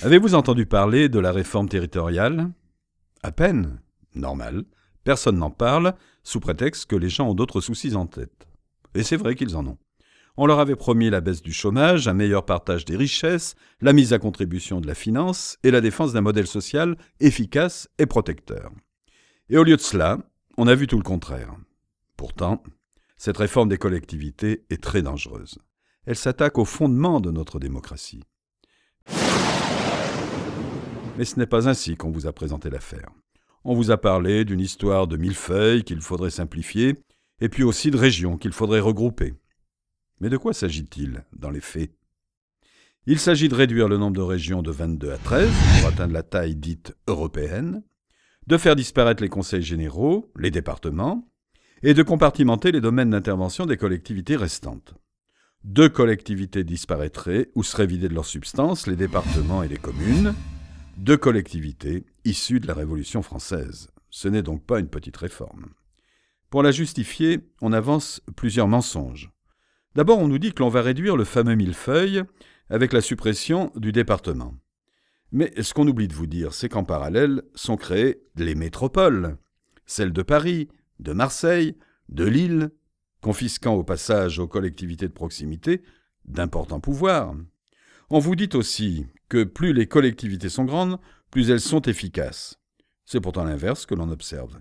Avez-vous entendu parler de la réforme territoriale? À peine. Normal. Personne n'en parle, sous prétexte que les gens ont d'autres soucis en tête. Et c'est vrai qu'ils en ont. On leur avait promis la baisse du chômage, un meilleur partage des richesses, la mise à contribution de la finance et la défense d'un modèle social efficace et protecteur. Et au lieu de cela, on a vu tout le contraire. Pourtant, cette réforme des collectivités est très dangereuse. Elle s'attaque au fondement de notre démocratie. Mais ce n'est pas ainsi qu'on vous a présenté l'affaire. On vous a parlé d'une histoire de millefeuilles qu'il faudrait simplifier, et puis aussi de régions qu'il faudrait regrouper. Mais de quoi s'agit-il dans les faits? Il s'agit de réduire le nombre de régions de 22 à 13 pour atteindre la taille dite européenne, de faire disparaître les conseils généraux, les départements, et de compartimenter les domaines d'intervention des collectivités restantes. 2 collectivités disparaîtraient ou seraient vidées de leur substance, les départements et les communes. 2 collectivités issues de la Révolution française. Ce n'est donc pas une petite réforme. Pour la justifier, on avance plusieurs mensonges. D'abord, on nous dit que l'on va réduire le fameux millefeuille avec la suppression du département. Mais ce qu'on oublie de vous dire, c'est qu'en parallèle sont créées les métropoles, celles de Paris, de Marseille, de Lille, confisquant au passage aux collectivités de proximité d'importants pouvoirs. On vous dit aussi que plus les collectivités sont grandes, plus elles sont efficaces. C'est pourtant l'inverse que l'on observe.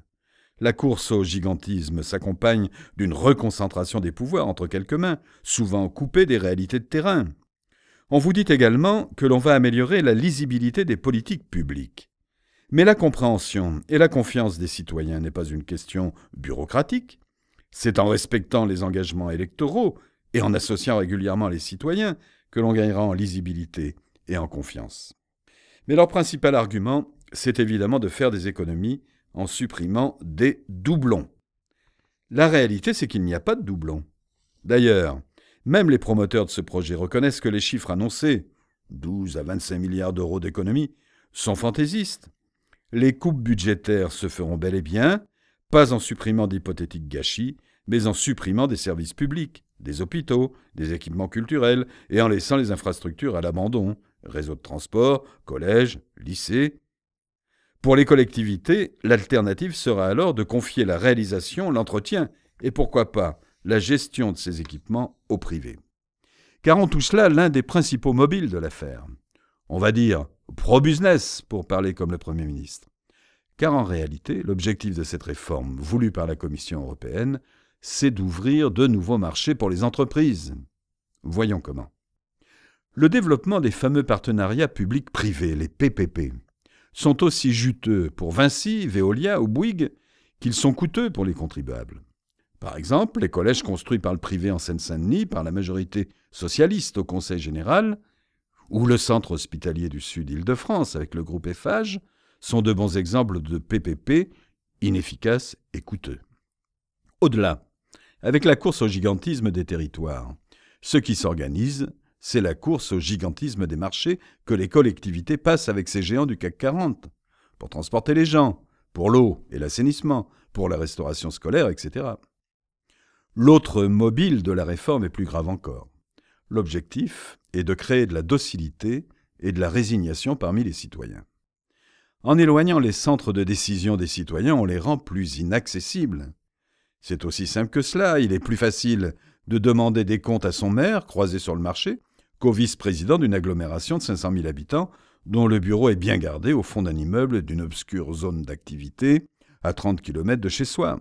La course au gigantisme s'accompagne d'une reconcentration des pouvoirs entre quelques mains, souvent coupées des réalités de terrain. On vous dit également que l'on va améliorer la lisibilité des politiques publiques. Mais la compréhension et la confiance des citoyens n'est pas une question bureaucratique. C'est en respectant les engagements électoraux et en associant régulièrement les citoyens que l'on gagnera en lisibilité et en confiance. Mais leur principal argument, c'est évidemment de faire des économies en supprimant des doublons. La réalité, c'est qu'il n'y a pas de doublons. D'ailleurs, même les promoteurs de ce projet reconnaissent que les chiffres annoncés, 12 à 25 milliards d'euros d'économies, sont fantaisistes. Les coupes budgétaires se feront bel et bien, pas en supprimant d'hypothétiques gâchis, mais en supprimant des services publics, des hôpitaux, des équipements culturels, et en laissant les infrastructures à l'abandon, réseaux de transport, collèges, lycées. Pour les collectivités, l'alternative sera alors de confier la réalisation, l'entretien, et pourquoi pas, la gestion de ces équipements au privé. Car on touche là l'un des principaux mobiles de l'affaire. On va dire pro-business, pour parler comme le Premier ministre. Car en réalité, l'objectif de cette réforme voulue par la Commission européenne, c'est d'ouvrir de nouveaux marchés pour les entreprises. Voyons comment. Le développement des fameux partenariats publics-privés, les PPP, sont aussi juteux pour Vinci, Veolia ou Bouygues qu'ils sont coûteux pour les contribuables. Par exemple, les collèges construits par le privé en Seine-Saint-Denis par la majorité socialiste au Conseil général, ou le centre hospitalier du Sud Île-de-France avec le groupe Eiffage, sont de bons exemples de PPP inefficaces et coûteux. Au-delà, avec la course au gigantisme des territoires, ce qui s'organise, c'est la course au gigantisme des marchés que les collectivités passent avec ces géants du CAC 40, pour transporter les gens, pour l'eau et l'assainissement, pour la restauration scolaire, etc. L'autre mobile de la réforme est plus grave encore. L'objectif est de créer de la docilité et de la résignation parmi les citoyens. En éloignant les centres de décision des citoyens, on les rend plus inaccessibles. C'est aussi simple que cela, il est plus facile de demander des comptes à son maire, croisé sur le marché, qu'au vice-président d'une agglomération de 500 000 habitants, dont le bureau est bien gardé au fond d'un immeuble d'une obscure zone d'activité, à 30 km de chez soi.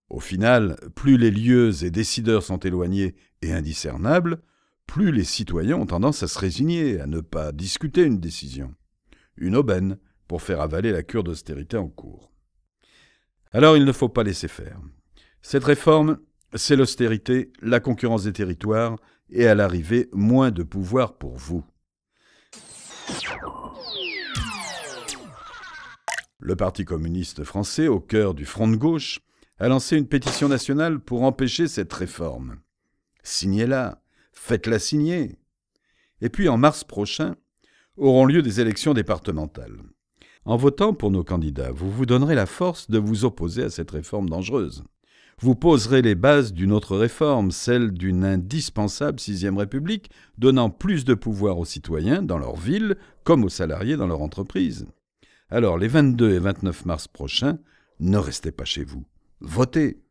Au final, plus les lieux et décideurs sont éloignés et indiscernables, plus les citoyens ont tendance à se résigner, à ne pas discuter une décision. Une aubaine pour faire avaler la cure d'austérité en cours. Alors il ne faut pas laisser faire. Cette réforme, c'est l'austérité, la concurrence des territoires et à l'arrivée, moins de pouvoir pour vous. Le Parti communiste français, au cœur du front de gauche, a lancé une pétition nationale pour empêcher cette réforme. Signez-la, faites-la signer. Et puis en mars prochain, auront lieu des élections départementales. En votant pour nos candidats, vous vous donnerez la force de vous opposer à cette réforme dangereuse. Vous poserez les bases d'une autre réforme, celle d'une indispensable sixième République, donnant plus de pouvoir aux citoyens dans leur ville comme aux salariés dans leur entreprise. Alors, les 22 et 29 mars prochains, ne restez pas chez vous. Votez!